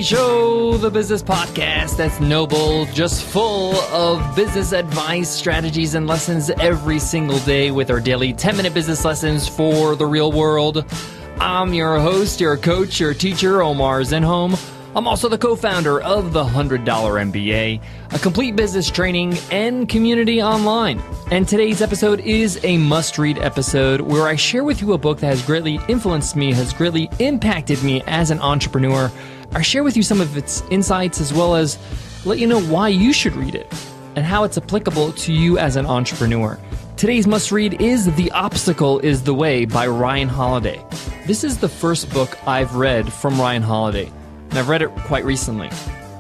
MBA Show, the business podcast that's noble, just full of business advice, strategies, and lessons every single day with our daily 10-minute business lessons for the real world. I'm your host, your coach, your teacher, Omar Zenhom. I'm also the co-founder of the $100 MBA, a complete business training and community online. And today's episode is a must-read episode where I share with you a book that has greatly influenced me, has greatly impacted me as an entrepreneur. I share with you some of its insights as well as let you know why you should read it and how it's applicable to you as an entrepreneur. Today's must-read is The Obstacle is the Way by Ryan Holiday. This is the first book I've read from Ryan Holiday. And I've read it quite recently.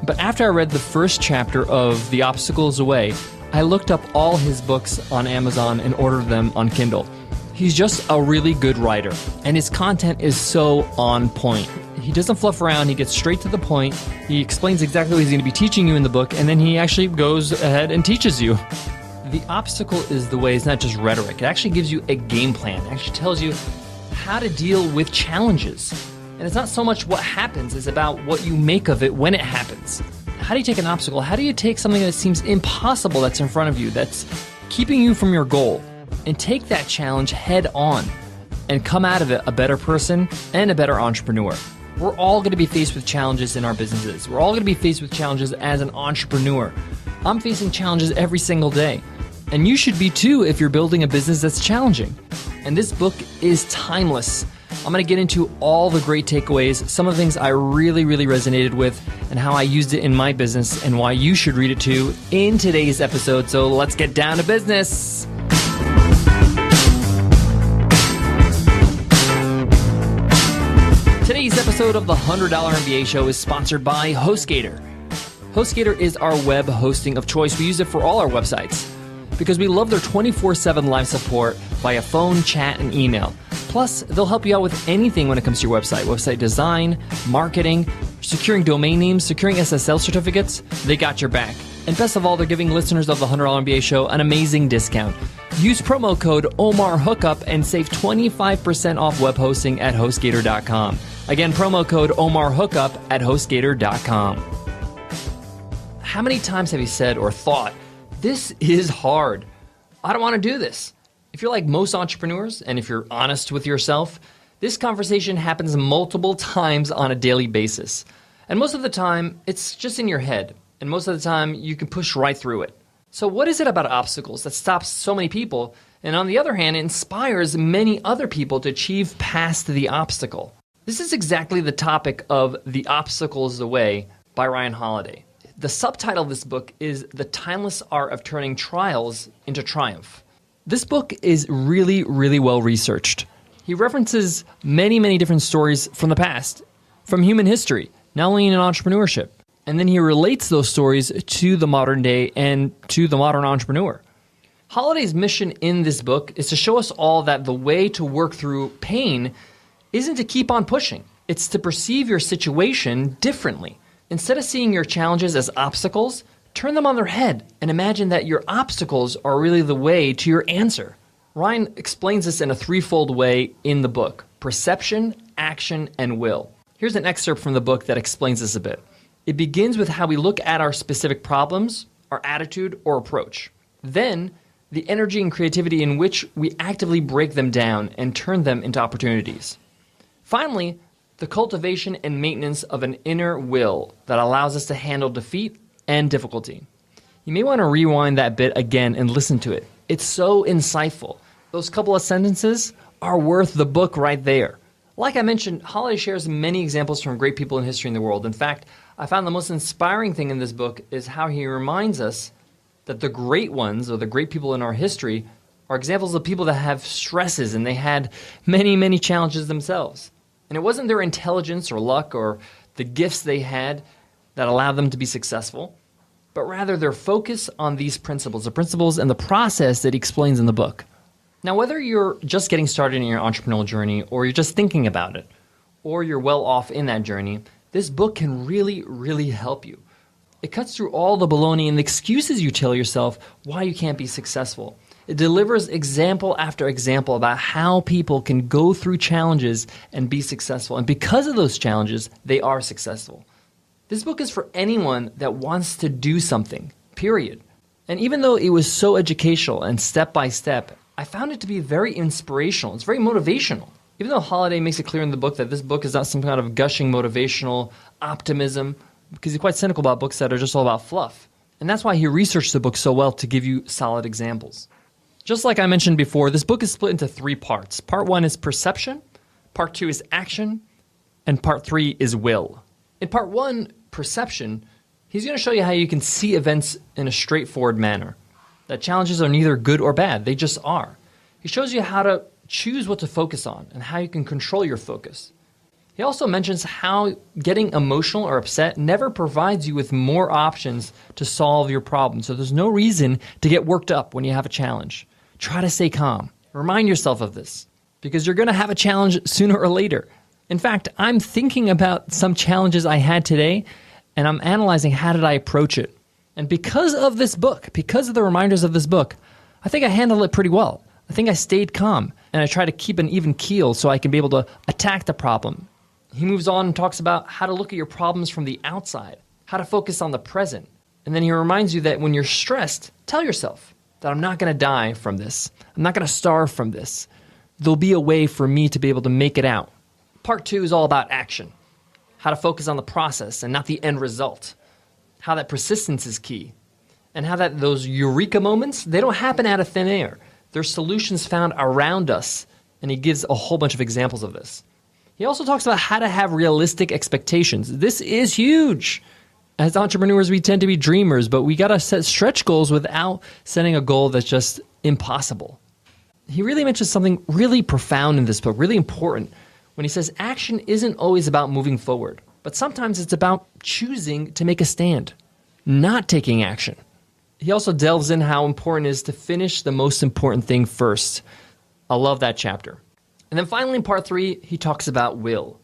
But after I read the first chapter of The Obstacle is the Way, I looked up all his books on Amazon and ordered them on Kindle. He's just a really good writer, and his content is so on point. He doesn't fluff around, he gets straight to the point, he explains exactly what he's going to be teaching you in the book, and then he actually goes ahead and teaches you. The Obstacle is the Way is not just rhetoric, it actually gives you a game plan. It actually tells you how to deal with challenges. And it's not so much what happens, it's about what you make of it when it happens. How do you take an obstacle? How do you take something that seems impossible that's in front of you, that's keeping you from your goal, and take that challenge head on and come out of it a better person and a better entrepreneur? We're all going to be faced with challenges in our businesses. We're all going to be faced with challenges as an entrepreneur. I'm facing challenges every single day. And you should be too if you're building a business that's challenging. And this book is timeless. I'm going to get into all the great takeaways, some of the things I really resonated with, and how I used it in my business, and why you should read it too in today's episode. So let's get down to business. Today's episode of the $100 MBA Show is sponsored by HostGator. HostGator is our web hosting of choice. We use it for all our websites because we love their 24/7 live support via phone, chat, and email. Plus, they'll help you out with anything when it comes to your website design, marketing, securing domain names, securing SSL certificates. They got your back. And best of all, they're giving listeners of the $100 MBA Show an amazing discount. Use promo code OMARHOOKUP and save 25% off web hosting at HostGator.com. Again, promo code OMARHOOKUP at HostGator.com. How many times have you said or thought, this is hard, I don't want to do this? If you're like most entrepreneurs, and if you're honest with yourself, this conversation happens multiple times on a daily basis. And most of the time, it's just in your head. And most of the time, you can push right through it. So what is it about obstacles that stops so many people, and on the other hand, inspires many other people to achieve past the obstacle? This is exactly the topic of The Obstacle is the Way by Ryan Holiday. The subtitle of this book is The Timeless Art of Turning Trials into Triumph. This book is really well researched. He references many different stories from the past, from human history, not only in entrepreneurship. And then he relates those stories to the modern day and to the modern entrepreneur. Holiday's mission in this book is to show us all that the way to work through pain isn't to keep on pushing. It's to perceive your situation differently. Instead of seeing your challenges as obstacles, turn them on their head and imagine that your obstacles are really the way to your answer. Ryan explains this in a threefold way in the book: perception, action, and will. Here's an excerpt from the book that explains this a bit. It begins with how we look at our specific problems, our attitude or approach. Then, the energy and creativity in which we actively break them down and turn them into opportunities. Finally, the cultivation and maintenance of an inner will that allows us to handle defeat and difficulty. You may want to rewind that bit again and listen to it. It's so insightful. Those couple of sentences are worth the book right there. Like I mentioned, Holiday shares many examples from great people in history in the world. In fact, I found the most inspiring thing in this book is how he reminds us that the great ones, or the great people in our history, are examples of people that have stresses and they had many challenges themselves. And it wasn't their intelligence or luck or the gifts they had that allowed them to be successful, but rather their focus on these principles, the principles and the process that he explains in the book. Now, whether you're just getting started in your entrepreneurial journey, or you're just thinking about it, or you're well off in that journey, this book can really help you. It cuts through all the baloney and the excuses you tell yourself why you can't be successful. It delivers example after example about how people can go through challenges and be successful. And because of those challenges, they are successful. This book is for anyone that wants to do something, period. And even though it was so educational and step by step, I found it to be very inspirational. It's very motivational. Even though Holiday makes it clear in the book that this book is not some kind of gushing motivational optimism, because he's quite cynical about books that are just all about fluff. And that's why he researched the book so well to give you solid examples. Just like I mentioned before, this book is split into 3 parts. Part 1 is perception, Part 2 is action, and Part 3 is will. In Part 1, perception, he's going to show you how you can see events in a straightforward manner. That challenges are neither good or bad, they just are. He shows you how to choose what to focus on and how you can control your focus. He also mentions how getting emotional or upset never provides you with more options to solve your problem. So there's no reason to get worked up when you have a challenge. Try to stay calm. Remind yourself of this because you're going to have a challenge sooner or later. In fact, I'm thinking about some challenges I had today and I'm analyzing how did I approach it. And because of this book, because of the reminders of this book, I think I handled it pretty well. I think I stayed calm and I try to keep an even keel so I can be able to attack the problem. He moves on and talks about how to look at your problems from the outside, how to focus on the present. And then he reminds you that when you're stressed, tell yourself that I'm not going to die from this. I'm not going to starve from this. There'll be a way for me to be able to make it out. Part 2 is all about action, how to focus on the process and not the end result, how that persistence is key, and how that those eureka moments, they don't happen out of thin air. There's solutions found around us, and he gives a whole bunch of examples of this. He also talks about how to have realistic expectations. This is huge. As entrepreneurs, we tend to be dreamers, but we got to set stretch goals without setting a goal that's just impossible. He really mentions something really profound in this book, really important, when he says action isn't always about moving forward, but sometimes it's about choosing to make a stand, not taking action. He also delves in how important it is to finish the most important thing first. I love that chapter. And then finally in Part 3, he talks about will.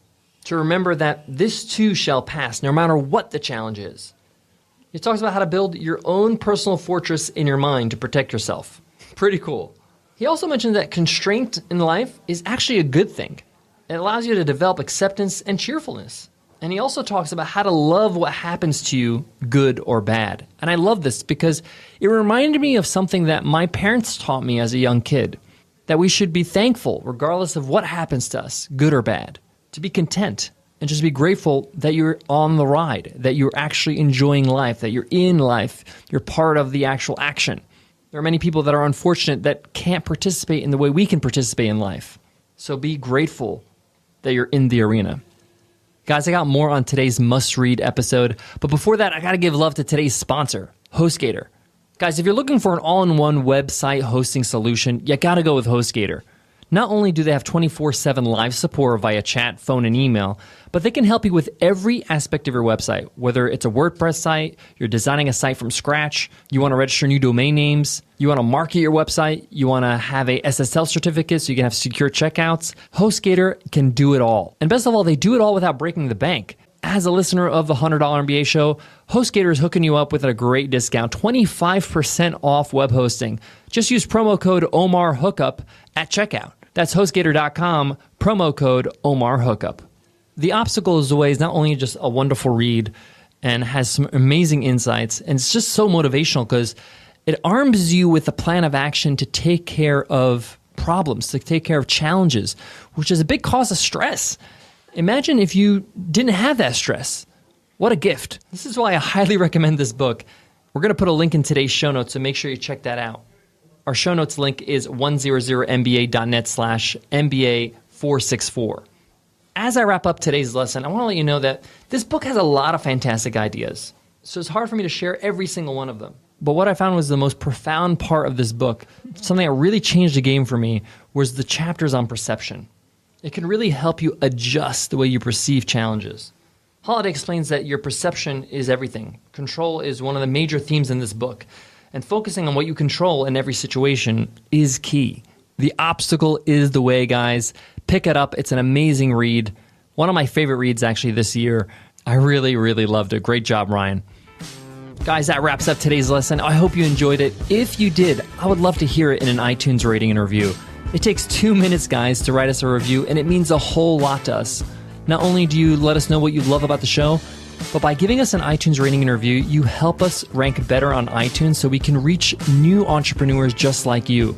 To remember that this too shall pass, no matter what the challenge is. He talks about how to build your own personal fortress in your mind to protect yourself. Pretty cool. He also mentioned that constraint in life is actually a good thing. It allows you to develop acceptance and cheerfulness. And he also talks about how to love what happens to you, good or bad. And I love this because it reminded me of something that my parents taught me as a young kid. That we should be thankful regardless of what happens to us, good or bad. To be content and just be grateful that you're on the ride, that you're actually enjoying life, that you're in life, you're part of the actual action. There are many people that are unfortunate that can't participate in the way we can participate in life. So be grateful that you're in the arena. Guys, I got more on today's must-read episode, but before that, I got to give love to today's sponsor, HostGator. Guys, if you're looking for an all-in-one website hosting solution, you got to go with HostGator. Not only do they have 24/7 live support via chat, phone, and email, but they can help you with every aspect of your website, whether it's a WordPress site, you're designing a site from scratch, you want to register new domain names, you want to market your website, you want to have a SSL certificate so you can have secure checkouts. HostGator can do it all. And best of all, they do it all without breaking the bank. As a listener of the $100 MBA show, HostGator is hooking you up with a great discount, 25% off web hosting. Just use promo code OMARHOOKUP at checkout. That's HostGator.com, promo code OMARHOOKUP. The Obstacle is Away is not only just a wonderful read and has some amazing insights, and it's just so motivational because it arms you with a plan of action to take care of problems, to take care of challenges, which is a big cause of stress. Imagine if you didn't have that stress. What a gift. This is why I highly recommend this book. We're going to put a link in today's show notes, so make sure you check that out. Our show notes link is 100mba.net/MBA464. As I wrap up today's lesson, I want to let you know that this book has a lot of fantastic ideas. So it's hard for me to share every single one of them. But what I found was the most profound part of this book, something that really changed the game for me, was the chapters on perception. It can really help you adjust the way you perceive challenges. Holiday explains that your perception is everything. Control is one of the major themes in this book. And focusing on what you control in every situation is key. The Obstacle is the Way, guys. Pick it up. It's an amazing read. One of my favorite reads actually this year. I really, really loved it. Great job, Ryan. Guys, that wraps up today's lesson. I hope you enjoyed it. If you did, I would love to hear it in an iTunes rating and review. It takes 2 minutes, guys, to write us a review, and it means a whole lot to us. Not only do you let us know what you love about the show, But by giving us an iTunes rating and review, you help us rank better on iTunes so we can reach new entrepreneurs just like you.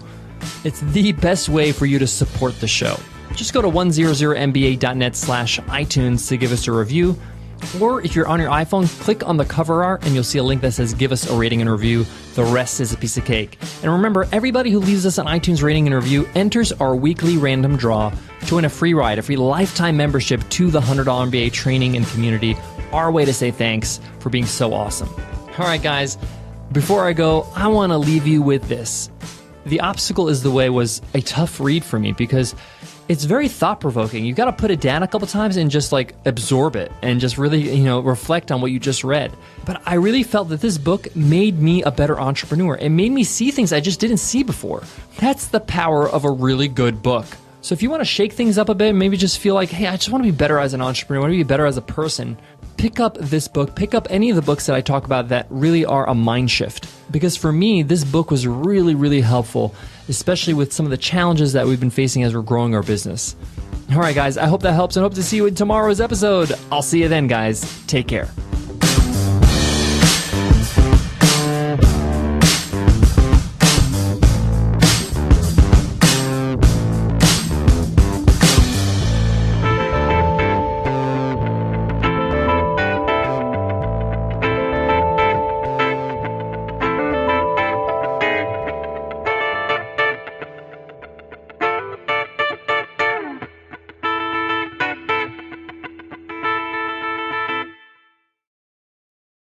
It's the best way for you to support the show. Just go to 100mba.net/iTunes to give us a review. Or if you're on your iPhone, click on the cover art and you'll see a link that says give us a rating and review. The rest is a piece of cake. And remember, everybody who leaves us an iTunes rating and review enters our weekly random draw to win a free ride, a free lifetime membership to the $100 MBA Training and Community. Our way to say thanks for being so awesome. All right, guys, before I go, I want to leave you with this. The Obstacle is the Way was a tough read for me because it's very thought-provoking. You got to put it down a couple times and just like absorb it and just really, reflect on what you just read. But I really felt that this book made me a better entrepreneur. It made me see things I just didn't see before. That's the power of a really good book. So if you want to shake things up a bit, maybe just feel like, hey, I just want to be better as an entrepreneur, I want to be better as a person, pick up this book, pick up any of the books that I talk about that really are a mind shift. Because for me, this book was really, really helpful, especially with some of the challenges that we've been facing as we're growing our business. All right, guys, I hope that helps and hope to see you in tomorrow's episode. I'll see you then, guys. Take care.